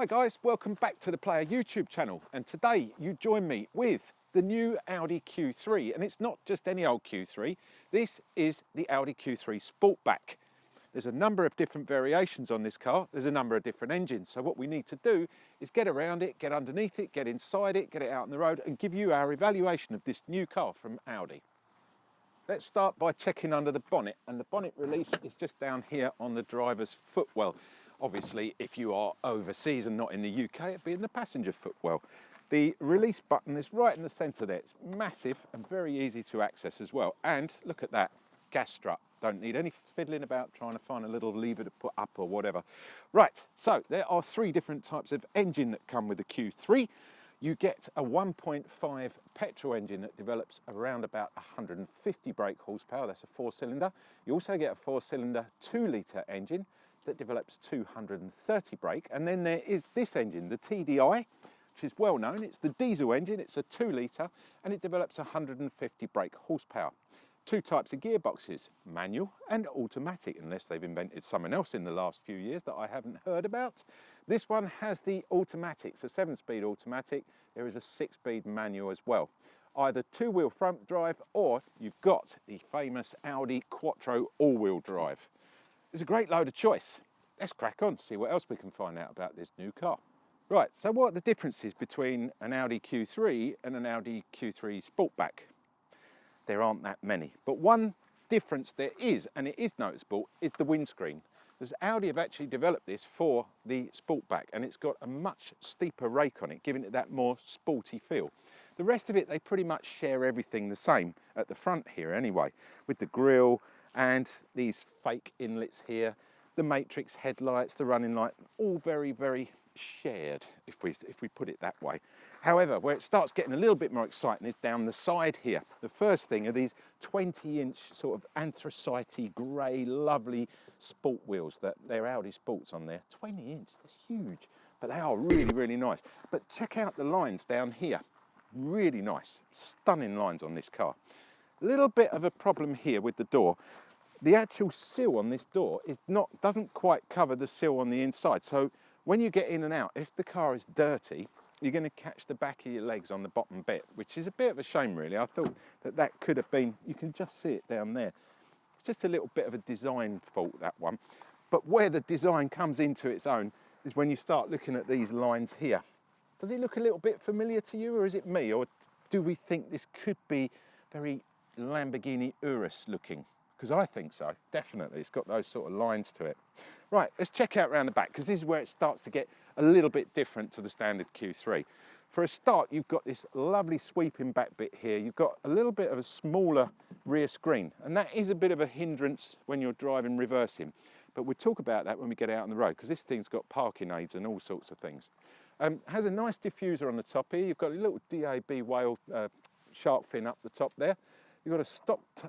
Hi guys, welcome back to the Player YouTube channel, and today you join me with the new Audi Q3, and it's not just any old Q3, this is the Audi Q3 SPORTBACK. There's a number of different variations on this car, there's a number of different engines, so what we need to do is get around it, get underneath it, get inside it, get it out on the road and give you our evaluation of this new car from Audi. Let's start by checking under the bonnet, and the bonnet release is just down here on the driver's footwell. Obviously, if you are overseas and not in the UK, it'd be in the passenger footwell. The release button is right in the centre there. It's massive and very easy to access as well. And look at that, gas strut. Don't need any fiddling about trying to find a little lever to put up or whatever. Right, so there are three different types of engine that come with the Q3. You get a 1.5 petrol engine that develops around about 150 brake horsepower. That's a 4-cylinder. You also get a 4-cylinder 2-litre engine that develops 230 brake. And then there is this engine, the TDI, which is well known. It's the diesel engine. It's a 2-litre and it develops 150 brake horsepower. Two types of gearboxes, manual and automatic, unless they've invented something else in the last few years that I haven't heard about. This one has the automatic, it's a 7-speed automatic. There is a 6-speed manual as well. Either 2-wheel front drive, or you've got the famous Audi Quattro all-wheel drive. There's a great load of choice. Let's crack on, see what else we can find out about this new car. Right, so what are the differences between an Audi Q3 and an Audi Q3 SPORTBACK? There aren't that many, but one difference there is, and it is noticeable, is the windscreen. Because Audi have actually developed this for the SPORTBACK, and it's got a much steeper rake on it, giving it that more sporty feel. The rest of it, they pretty much share everything the same at the front here anyway, with the grille and these fake inlets here, the matrix headlights, the running light, all very, very shared, if we put it that way. However, where it starts getting a little bit more exciting is down the side here. The first thing are these 20-inch sort of anthracite-y, grey, lovely sport wheels that they're Audi Sports on there. 20-inch, that's huge, but they are really, really nice. But check out the lines down here. Really nice, stunning lines on this car. A little bit of a problem here with the door. The actual sill on this door doesn't quite cover the sill on the inside. So when you get in and out, if the car is dirty, you're going to catch the back of your legs on the bottom bit, which is a bit of a shame really. I thought that could have been, you can just see it down there. It's just a little bit of a design fault, that one. But where the design comes into its own is when you start looking at these lines here. Does it look a little bit familiar to you, or is it me? Or do we think this could be very Lamborghini Urus looking? Because I think so, definitely. It's got those sort of lines to it. Right, let's check out around the back, because this is where it starts to get a little bit different to the standard Q3. For a start, you've got this lovely sweeping back bit here. You've got a little bit of a smaller rear screen, and that is a bit of a hindrance when you're driving reversing. But we'll talk about that when we get out on the road, because this thing's got parking aids and all sorts of things. Has a nice diffuser on the top here. You've got a little DAB whale shark fin up the top there. You've got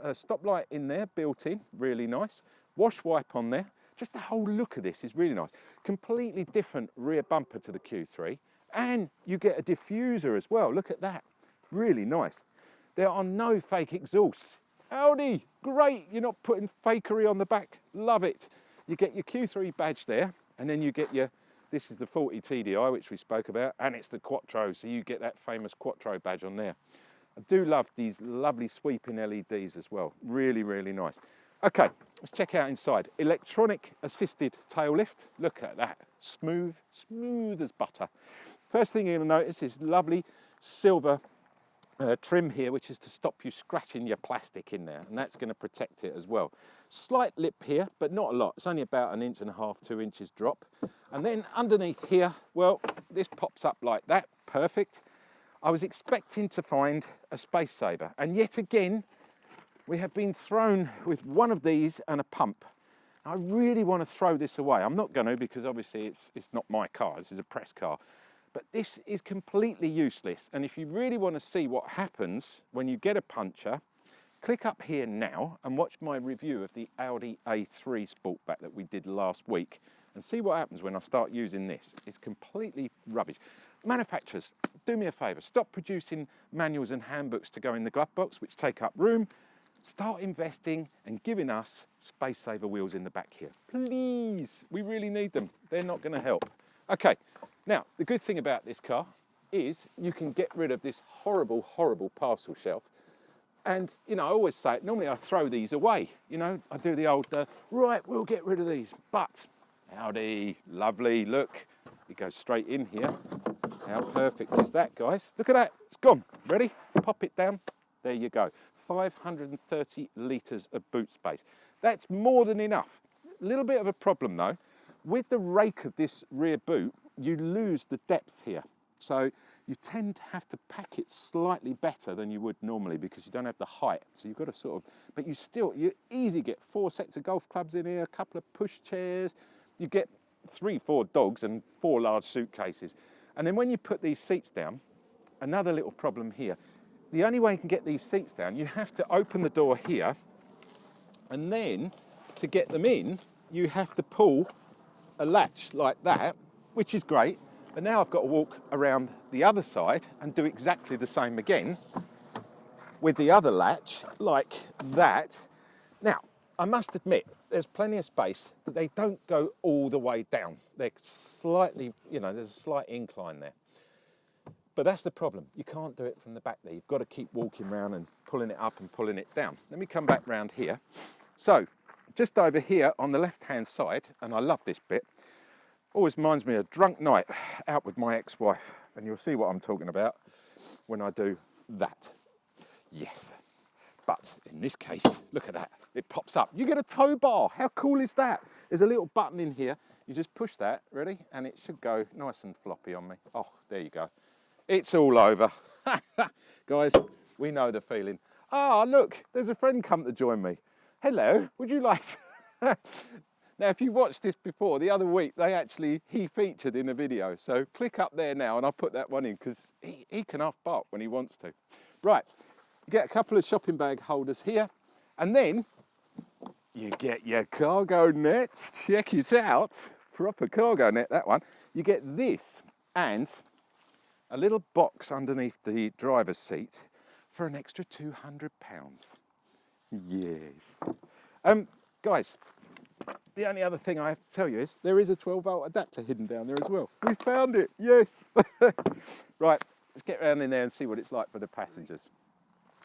a stop light in there, built in, really nice. Wash wipe on there. Just the whole look of this is really nice. Completely different rear bumper to the Q3. And you get a diffuser as well. Look at that. Really nice. There are no fake exhausts. Audi, great. You're not putting fakery on the back. Love it. You get your Q3 badge there, and then you get your, this is the 40 TDI, which we spoke about, and it's the Quattro, so you get that famous Quattro badge on there. I do love these lovely sweeping LEDs as well. Really, really nice. Okay, let's check out inside. Electronic assisted tail lift. Look at that. Smooth, smooth as butter. First thing you're going to notice is lovely silver trim here, which is to stop you scratching your plastic in there, and that's going to protect it as well. Slight lip here, but not a lot. It's only about 1.5 inches, 2 inches drop. And then underneath here, well, this pops up like that. Perfect. I was expecting to find a space saver, and yet again we have been thrown with one of these and a pump. I really want to throw this away. I'm not going to, because obviously it's not my car, this is a press car. But this is completely useless, and if you really want to see what happens when you get a puncture, click up here now and watch my review of the Audi A3 SPORTBACK that we did last week, and see what happens when I start using this. It's completely rubbish. Manufacturers, do me a favour, stop producing manuals and handbooks to go in the glove box, which take up room. Start investing and giving us space saver wheels in the back here. Please, we really need them. They're not going to help. Okay, Now, the good thing about this car is you can get rid of this horrible, horrible parcel shelf. And, you know, I always say it, normally I throw these away. You know, I do the old, right, we'll get rid of these. But Audi, lovely, look, it goes straight in here. How perfect is that, guys? Look at that, it's gone. Ready? Pop it down. There you go. 530 litres of boot space. That's more than enough. A little bit of a problem though. With the rake of this rear boot, you lose the depth here. So you tend to have to pack it slightly better than you would normally because you don't have the height. So you've got to sort of, but you easy get 4 sets of golf clubs in here, a couple of push chairs. You get 3, 4 dogs and 4 large suitcases. And then when you put these seats down, another little problem here. The only way you can get these seats down, you have to open the door here, and then to get them in, you have to pull a latch like that, which is great. But now I've got to walk around the other side and do exactly the same again with the other latch like that. Now, I must admit, there's plenty of space that they don't go all the way down. They're slightly, you know, there's a slight incline there. But that's the problem. You can't do it from the back there. You've got to keep walking around and pulling it up and pulling it down. Let me come back round here. So, just over here on the left-hand side, and I love this bit, always reminds me of a drunk night out with my ex-wife. And you'll see what I'm talking about when I do that. Yes. But in this case, look at that. It pops up. You get a tow bar. How cool is that? There's a little button in here. You just push that, ready? And it should go nice and floppy on me. Oh, there you go. It's all over. Guys, we know the feeling. Ah, look, there's a friend come to join me. Hello, would you like to... Now, if you've watched this before, the other week, he featured in a video. So click up there now and I'll put that one in because he can half bark when he wants to. Right, you get a couple of shopping bag holders here and then you get your cargo net. Check it out. Proper cargo net, that one. You get this and a little box underneath the driver's seat for an extra £200. Yes. Guys, the only other thing I have to tell you is there is a 12-volt adapter hidden down there as well. We found it, yes. Right, let's get around in there and see what it's like for the passengers.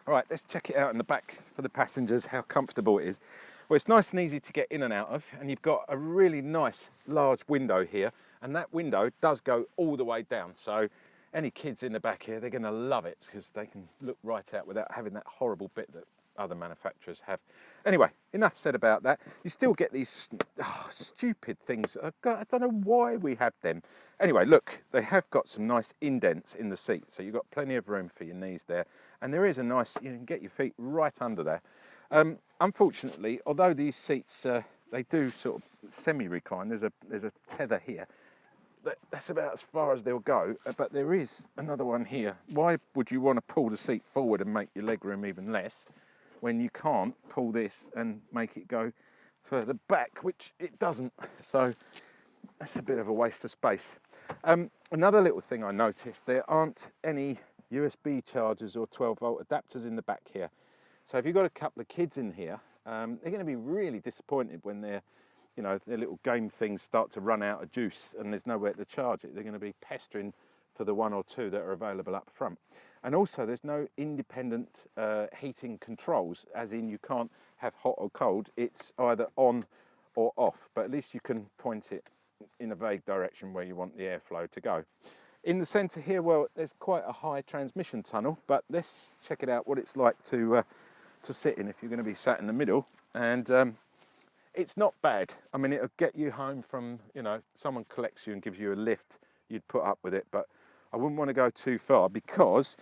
All right, let's check it out in the back for the passengers, how comfortable it is. Well, it's nice and easy to get in and out of, and you've got a really nice large window here, and that window does go all the way down. So any kids in the back here, they're gonna love it because they can look right out without having that horrible bit that other manufacturers have. Anyway, enough said about that. You still get these stupid things. I don't know why we have them. Anyway, look, they have got some nice indents in the seat, so you've got plenty of room for your knees there. And there is a nice, you can get your feet right under there. Unfortunately, although these seats, they do sort of semi-recline, there's a tether here. That's about as far as they'll go, but there is another one here. Why would you want to pull the seat forward and make your leg room even less when you can't pull this and make it go further back, which it doesn't. So that's a bit of a waste of space. Another little thing I noticed, there aren't any USB chargers or 12-volt adapters in the back here. So if you've got a couple of kids in here, they're going to be really disappointed when their little game things start to run out of juice and there's nowhere to charge it. They're going to be pestering for the 1 or 2 that are available up front. And also there's no independent heating controls, as in you can't have hot or cold. It's either on or off, but at least you can point it in a vague direction where you want the airflow to go. In the centre here, well, there's quite a high transmission tunnel, but let's check it out what it's like to sit in if you're going to be sat in the middle. And it's not bad. I mean, it'll get you home from, someone collects you and gives you a lift, you'd put up with it, but I wouldn't want to go too far because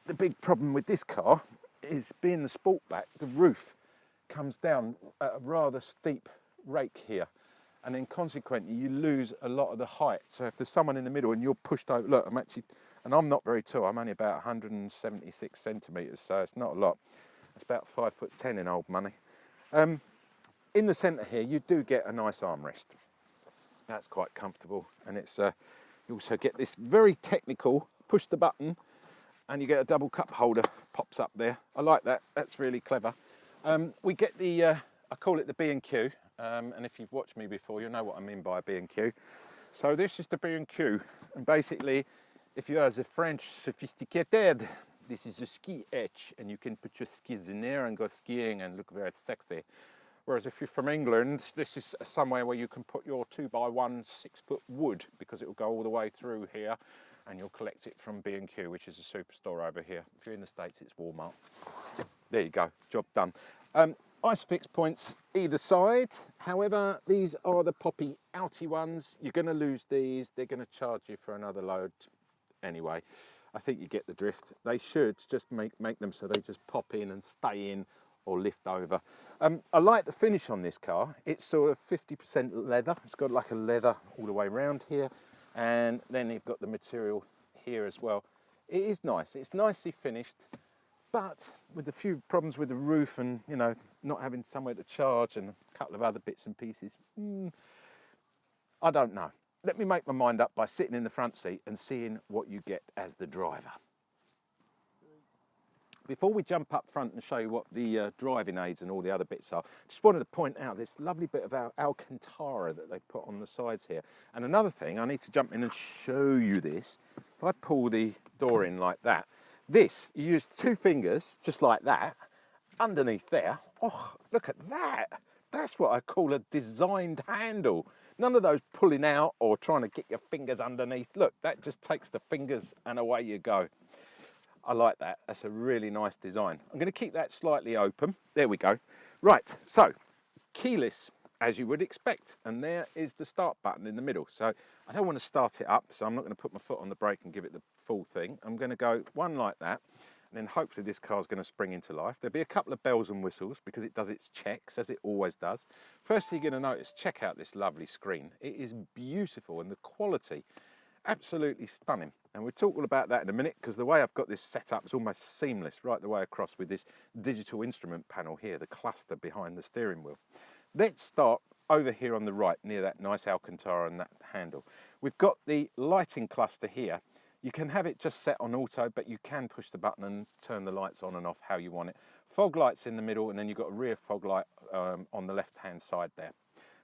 the big problem with this car is being the Sportback, the roof comes down at a rather steep rake here. And then consequently, you lose a lot of the height. So if there's someone in the middle and you're pushed over, look, I'm not very tall. I'm only about 176 centimetres, so it's not a lot. It's about 5'10" in old money. In the centre here, you do get a nice armrest. That's quite comfortable. And it's you also get this very technical, push the button, and you get a double cup holder, pops up there. I like that, that's really clever. We get the, I call it the B&Q. And if you've watched me before, you'll know what I mean by a B&Q. So this is the B&Q, and basically, if you are the French sophisticated, this is the ski edge, and you can put your skis in there and go skiing and look very sexy. Whereas if you're from England, this is somewhere where you can put your 2x1 6-foot wood, because it will go all the way through here, and you'll collect it from B&Q, which is a superstore over here. If you're in the States, it's Walmart. There you go, job done. Isofix points either side. However, these are the poppy outy ones. You're going to lose these. They're going to charge you for another load anyway. I think you get the drift. They should just make them so they just pop in and stay in or lift over. I like the finish on this car. It's sort of 50% leather. It's got like a leather all the way around here. And then you've got the material here as well. It is nice. It's nicely finished. But with a few problems with the roof and, you know, not having somewhere to charge and a couple of other bits and pieces, I don't know. Let me make my mind up by sitting in the front seat and seeing what you get as the driver. Before we jump up front and show you what the driving aids and all the other bits are, just wanted to point out this lovely bit of Alcantara that they've put on the sides here. And another thing, I need to jump in and show you this. If I pull the door in like that, this, you use 2 fingers, just like that, underneath there. Oh, look at that. That's what I call a designed handle. None of those pulling out or trying to get your fingers underneath. Look, that just takes the fingers and away you go. I like that. That's a really nice design. I'm going to keep that slightly open. There we go. Right, so keyless, as you would expect. And there is the start button in the middle. So I don't want to start it up, so I'm not going to put my foot on the brake and give it the full thing. I'm going to go one like that, and then hopefully this car's going to spring into life. There'll be a couple of bells and whistles because it does its checks, as it always does. Firstly, you're going to notice, check out this lovely screen. It is beautiful, and the quality, absolutely stunning. And we'll talk all about that in a minute, because the way I've got this set up is almost seamless right the way across with this digital instrument panel here, the cluster behind the steering wheel. Let's start over here on the right, near that nice Alcantara and that handle. We've got the lighting cluster here. You can have it just set on auto, but you can push the button and turn the lights on and off how you want it. Fog lights in the middle, and then you've got a rear fog light on the left-hand side there.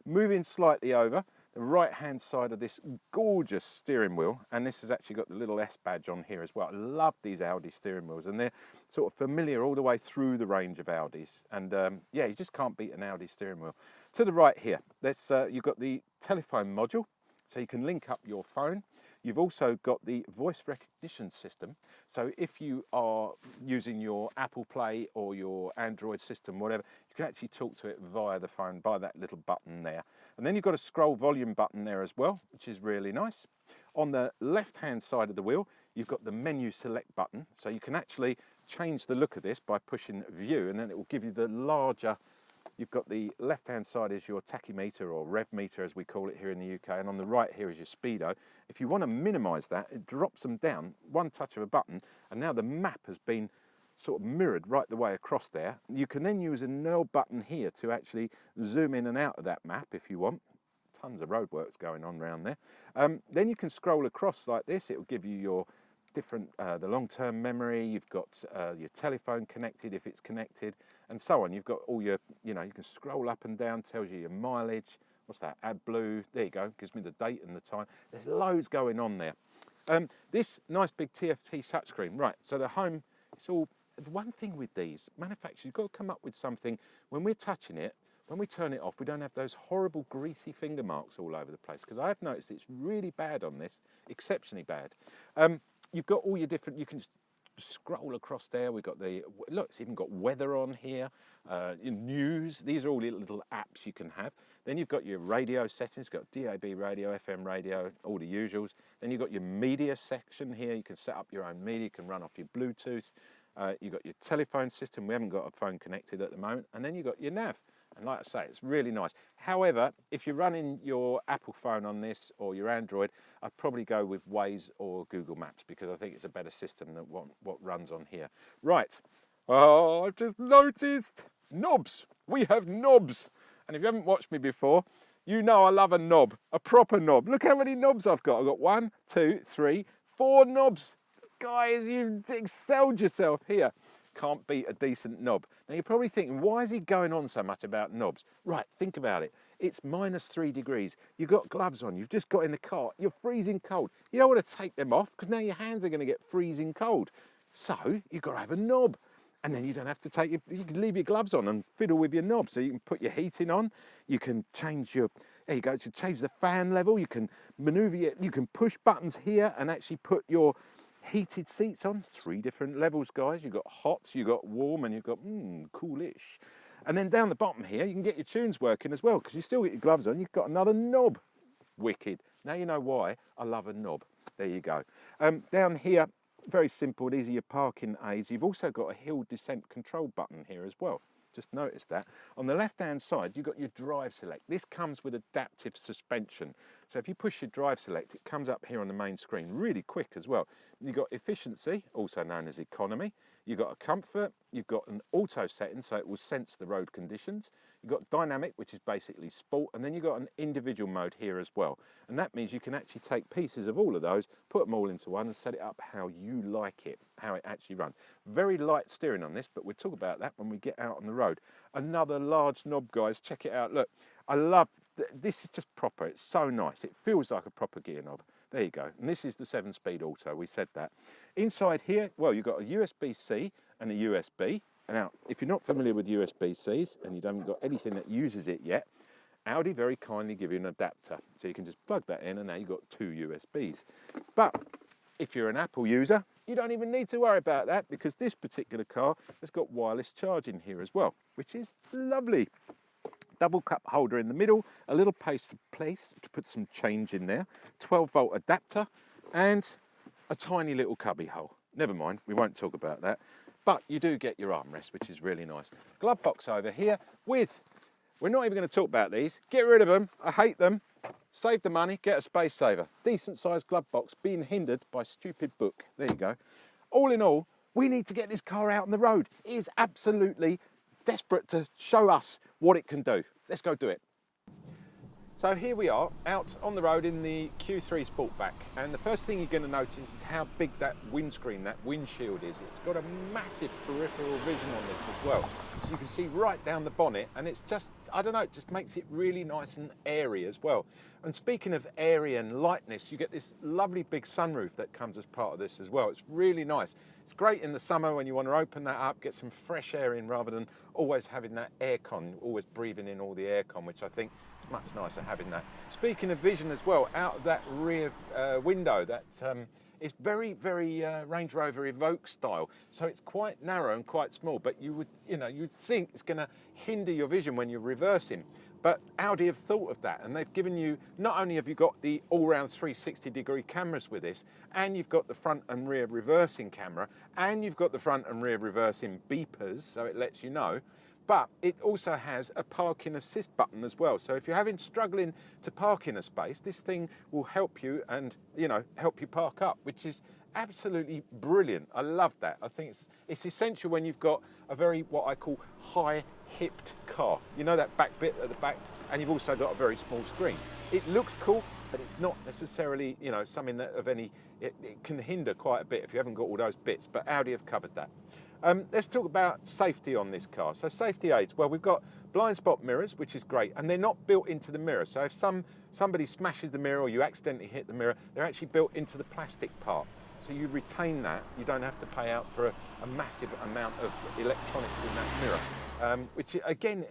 Moving slightly over, the right-hand side of this gorgeous steering wheel, and this has actually got the little S badge on here as well. I love these Audi steering wheels, and they're sort of familiar all the way through the range of Audis. And yeah, you just can't beat an Audi steering wheel. To the right here, you've got the telephone module, so you can link up your phone. You've also got the voice recognition system. So if you are using your Apple Play or your Android system, whatever, you can actually talk to it via the phone, by that little button there. And then you've got a scroll volume button there as well, which is really nice. On the left-hand side of the wheel, you've got the menu select button. So you can actually change the look of this by pushing view, and then it will give you the larger. You've got the left-hand side is your tachymeter, or rev meter as we call it here in the UK, and on the right here is your speedo. If you want to minimise that, it drops them down, one touch of a button, and now the map has been sort of mirrored right the way across there. You can then use a null button here to actually zoom in and out of that map if you want. Tons of roadworks going on around there. Then you can scroll across like this. It will give you your different, the long-term memory, you've got your telephone connected if it's connected, and so on. You've got all your, you know, you can scroll up and down, tells you your mileage. What's that? AdBlue, there you go, gives me the date and the time. There's loads going on there. This nice big TFT touchscreen, right, so the home, it's all, one thing with these, manufacturers, you've got to come up with something, when we're touching it, when we turn it off, we don't have those horrible greasy finger marks all over the place, because I have noticed it's really bad on this, exceptionally bad. You've got all your different, you can just scroll across there. We've got the, look, it's even got weather on here, news. These are all little apps you can have. Then you've got your radio settings, you've got DAB radio, FM radio, all the usuals. Then you've got your media section here. You can set up your own media, you can run off your Bluetooth. You've got your telephone system. We haven't got a phone connected at the moment. And then you've got your nav. And like I say, it's really nice. However, if you're running your Apple phone on this or your Android, I'd probably go with Waze or Google Maps, because I think it's a better system than what runs on here. Right. Oh, I've just noticed knobs. We have knobs. And if you haven't watched me before, you know I love a knob, a proper knob. Look how many knobs I've got. I've got 1, 2, 3, 4 knobs. Guys, you've excelled yourself here. can't beat a decent knob. Now you're probably thinking, why is he going on so much about knobs? Right, think about it. It's -3 degrees. You've got gloves on, you've just got in the car, you're freezing cold. You don't want to take them off because now your hands are going to get freezing cold. So you've got to have a knob. And then you don't have to take your, you can leave your gloves on and fiddle with your knob. So you can put your heating on, you can change your, there you go, to change the fan level, you can maneuver it, you can push buttons here and actually put your heated seats on. 3 different levels, guys. You've got hot, you've got warm, and you've got coolish. And then down the bottom here, you can get your tunes working as well, because you still get your gloves on, you've got another knob. Wicked. Now you know why I love a knob. There you go. Down here, very simple, these are your parking aids. You've also got a hill descent control button here as well. Just noticed that. On the left-hand side, you've got your drive select. This comes with adaptive suspension. So if you push your drive select, it comes up here on the main screen really quick as well. You've got efficiency, also known as economy. You've got a comfort. You've got an auto setting, so it will sense the road conditions. You've got dynamic, which is basically sport. And then you've got an individual mode here as well. And that means you can actually take pieces of all of those, put them all into one and set it up how you like it, how it actually runs. Very light steering on this, but we'll talk about that when we get out on the road. Another large knob, guys. Check it out. Look, I love this. Is just proper. It's so nice. It feels like a proper gear knob. There you go. And this is the 7-speed auto. We said that. Inside here, well, you've got a USB-C and a USB. Now, if you're not familiar with USB-Cs and you haven't got anything that uses it yet, Audi very kindly give you an adapter. So you can just plug that in and now you've got 2 USBs. But if you're an Apple user, you don't even need to worry about that because this particular car has got wireless charging here as well, which is lovely. Double cup holder in the middle, a little place to put some change in there, 12-volt adapter, and a tiny little cubby hole. Never mind, we won't talk about that. But you do get your armrest, which is really nice. Glove box over here with, we're not even going to talk about these. Get rid of them, I hate them. Save the money, get a space saver. Decent sized glove box being hindered by stupid book. There you go. All in all, we need to get this car out on the road. It is absolutely desperate to show us what it can do. Let's go do it. So here we are out on the road in the Q3 SPORTBACK, and the first thing you're going to notice is how big that windscreen, that windshield is. It's got a massive peripheral vision on this as well. So you can see right down the bonnet, and it's just, I don't know, it just makes it really nice and airy as well. And speaking of airy and lightness, you get this lovely big sunroof that comes as part of this as well. It's really nice. It's great in the summer when you want to open that up, get some fresh air in rather than always having that aircon, always breathing in all the aircon, which I think is much nicer having that. Speaking of vision as well, out of that rear window, that it's very, very Range Rover Evoque style. So it's quite narrow and quite small, but you'd think it's going to hinder your vision when you're reversing. But Audi have thought of that, and they've given you, not only have you got the all-round 360-degree cameras with this, and you've got the front and rear reversing camera, and you've got the front and rear reversing beepers, so it lets you know, but it also has a parking assist button as well. So if you're struggling to park in a space, this thing will help you and, help you park up, which is absolutely brilliant. I love that. I think it's essential when you've got a very, what I call, high-hipped car. You know that back bit at the back, and you've also got a very small screen. It looks cool, but it's not necessarily, something that it can hinder quite a bit if you haven't got all those bits, but Audi have covered that. Let's talk about safety on this car. So safety aids, well, we've got blind spot mirrors, which is great, and they're not built into the mirror. So if somebody smashes the mirror or you accidentally hit the mirror, they're actually built into the plastic part. So you retain that. You don't have to pay out for a massive amount of electronics in that mirror. Which again,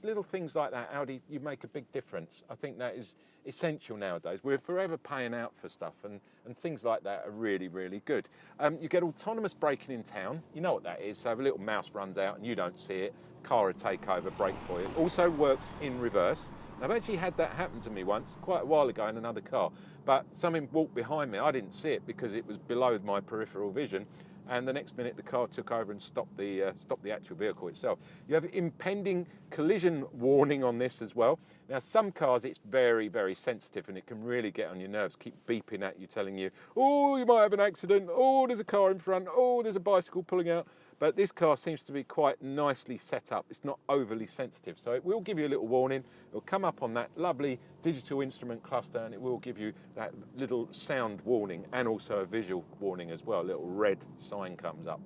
little things like that, Audi, you make a big difference. I think that is essential nowadays. We're forever paying out for stuff, and things like that are really, really good. You get autonomous braking in town. You know what that is. So if a little mouse runs out and you don't see it, car will take over, brake for you. Also works in reverse. I've actually had that happen to me once, quite a while ago in another car, but something walked behind me. I didn't see it because it was below my peripheral vision, and the next minute the car took over and stopped the actual vehicle itself. You have impending collision warning on this as well. Now, some cars, it's very, very sensitive and it can really get on your nerves, keep beeping at you, telling you, oh, you might have an accident, oh, there's a car in front, oh, there's a bicycle pulling out. But this car seems to be quite nicely set up. It's not overly sensitive. So it will give you a little warning. It'll come up on that lovely digital instrument cluster, and it will give you that little sound warning and also a visual warning as well. A little red sign comes up.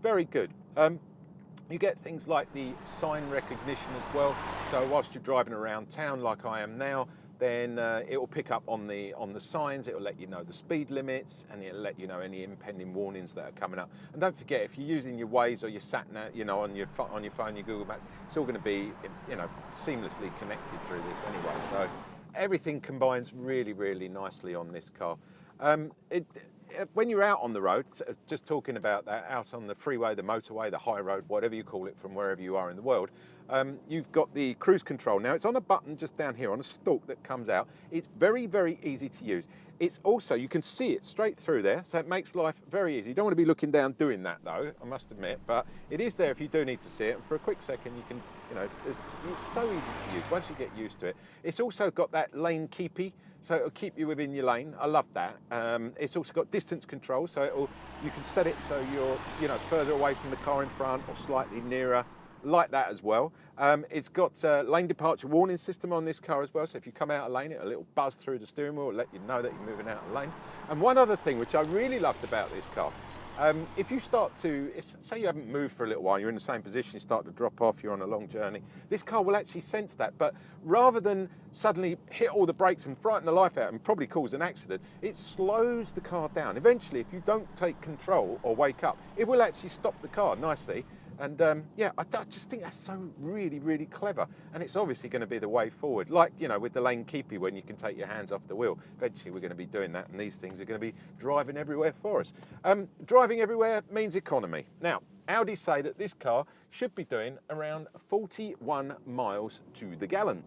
very good. You get things like the sign recognition as well. So whilst you're driving around town like I am now, then it will pick up on the signs. It will let you know the speed limits, and it'll let you know any impending warnings that are coming up. And don't forget, if you're using your Waze or your sat nav, on your phone, your Google Maps, it's all going to be seamlessly connected through this anyway. So everything combines really, really nicely on this car. When you're out on the road, just talking about that, out on the freeway, the motorway, the high road, whatever you call it from wherever you are in the world, you've got the cruise control. Now, it's on a button just down here, on a stalk that comes out. It's very, very easy to use. It's also, you can see it straight through there, so it makes life very easy. You don't want to be looking down doing that, though, I must admit, but it is there if you do need to see it, and for a quick second, you can, it's so easy to use once you get used to it. It's also got that lane keepy, so it'll keep you within your lane. I love that. It's also got distance control, so you can set it so you're further away from the car in front or slightly nearer, like that as well. It's got a lane departure warning system on this car as well, so if you come out of lane, it'll buzz through the steering wheel, let you know that you're moving out of lane. And one other thing which I really loved about this car, if you start to, say you haven't moved for a little while, you're in the same position, you start to drop off, you're on a long journey, this car will actually sense that, but rather than suddenly hit all the brakes and frighten the life out and probably cause an accident, it slows the car down. Eventually, if you don't take control or wake up, it will actually stop the car nicely. And I just think that's so really, really clever. And it's obviously going to be the way forward. Like, with the lane keepy, when you can take your hands off the wheel. Eventually, we're going to be doing that, and these things are going to be driving everywhere for us. Driving everywhere means economy. Now, Audi say that this car should be doing around 41 miles to the gallon.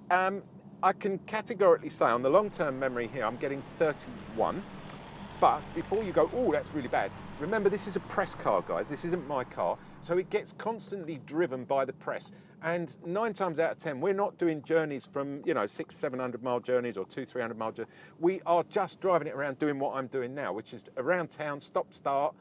I can categorically say on the long-term memory here, I'm getting 31. But before you go, oh, that's really bad, remember this is a press car, guys. This isn't my car. So it gets constantly driven by the press. And 9 times out of 10, we're not doing journeys from, 600-700 mile journeys or 200-300 mile journeys. We are just driving it around doing what I'm doing now, which is around town, stop, start,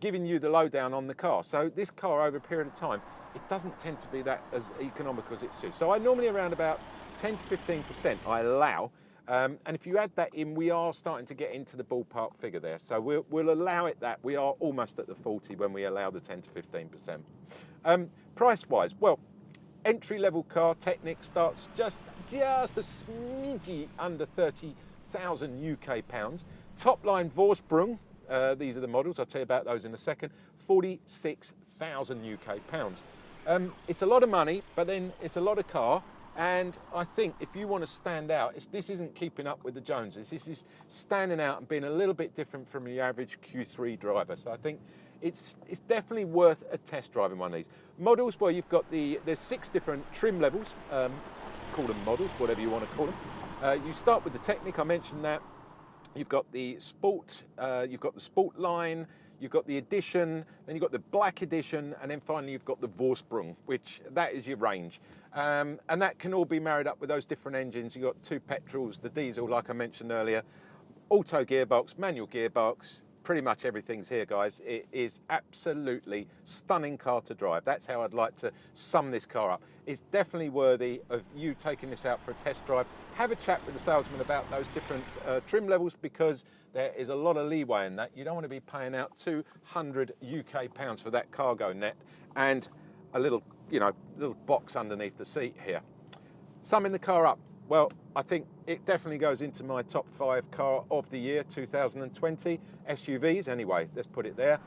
giving you the lowdown on the car. So this car over a period of time, it doesn't tend to be that as economical as it should. So I normally around about 10 to 15% I allow. And if you add that in, we are starting to get into the ballpark figure there. So we'll allow it that. We are almost at the 40 when we allow the 10 to 15%. Price-wise, well, entry-level car, Technic, starts just a smidgy under 30,000 UK pounds. Top-line Vorsprung, these are the models, I'll tell you about those in a second, 46,000 UK pounds. It's a lot of money, but then it's a lot of car. And I think if you want to stand out, this isn't keeping up with the Joneses. This is standing out and being a little bit different from the average Q3 driver. So I think it's definitely worth a test drive in one of these. Models, well, you've got there's 6 different trim levels. Call them models, whatever you want to call them. You start with the Technic, I mentioned that. You've got the Sport, you've got the Sport line, you've got the Edition, then you've got the Black Edition, and then finally you've got the Vorsprung, which that is your range. And that can all be married up with those different engines. You've got 2 petrols, the diesel, like I mentioned earlier, auto gearbox, manual gearbox, pretty much everything's here, guys. It is absolutely stunning car to drive. That's how I'd like to sum this car up. It's definitely worthy of you taking this out for a test drive. Have a chat with the salesman about those different trim levels, because there is a lot of leeway in that. You don't want to be paying out 200 UK pounds for that cargo net and a little box underneath the seat here. Summing the car up, well, I think it definitely goes into my top 5 car of the year 2020 SUVs. Anyway, let's put it there.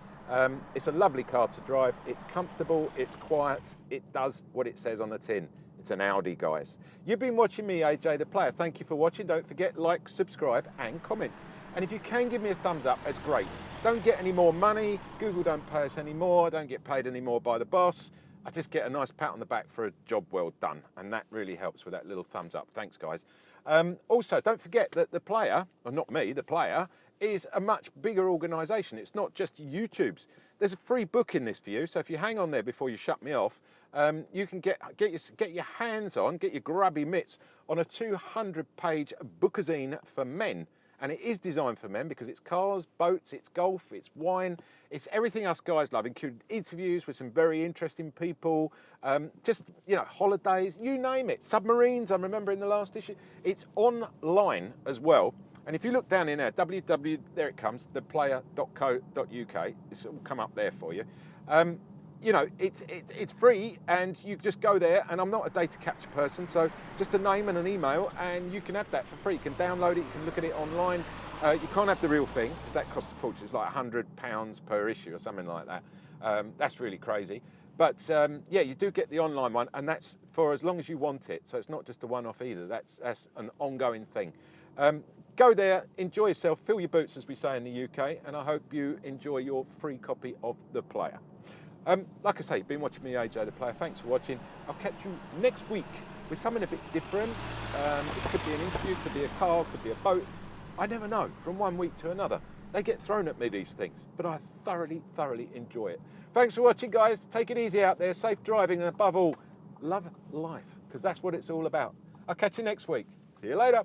It's a lovely car to drive. It's comfortable, it's quiet, it does what it says on the tin. It's an Audi, guys. You've been watching me, AJ the Player. Thank you for watching. Don't forget, like, subscribe and comment. And if you can give me a thumbs up, that's great. Don't get any more money. Google don't pay us any more. I don't get paid any more by the boss. I just get a nice pat on the back for a job well done, and that really helps with that little thumbs up. Thanks, guys. Also, don't forget that the Player, or not me, the Player, is a much bigger organisation. It's not just YouTube's. There's a free book in this for you, so if you hang on there before you shut me off, you can get your hands on, get your grubby mitts on a 200-page bookazine for men. And it is designed for men because it's cars, boats, it's golf, it's wine, it's everything us guys love, including interviews with some very interesting people, holidays, you name it. Submarines, I remember in the last issue. It's online as well. And if you look down in there, there it comes, theplayer.co.uk. This will come up there for you. You know, it's free, and you just go there, and I'm not a data capture person, so just a name and an email, and you can have that for free. You can download it, you can look at it online. You can't have the real thing, because that costs a fortune. It's like £100 per issue or something like that. That's really crazy. But yeah, you do get the online one, and that's for as long as you want it. So it's not just a one-off either. That's an ongoing thing. Go there, enjoy yourself, fill your boots, as we say in the UK, and I hope you enjoy your free copy of The Player. Like I say, you've been watching me, AJ the Player. Thanks for watching. I'll catch you next week with something a bit different. It could be an interview, could be a car, could be a boat. I never know, from one week to another. They get thrown at me, these things, but I thoroughly, thoroughly enjoy it. Thanks for watching, guys. Take it easy out there, safe driving, and above all, love life, because that's what it's all about. I'll catch you next week. See you later.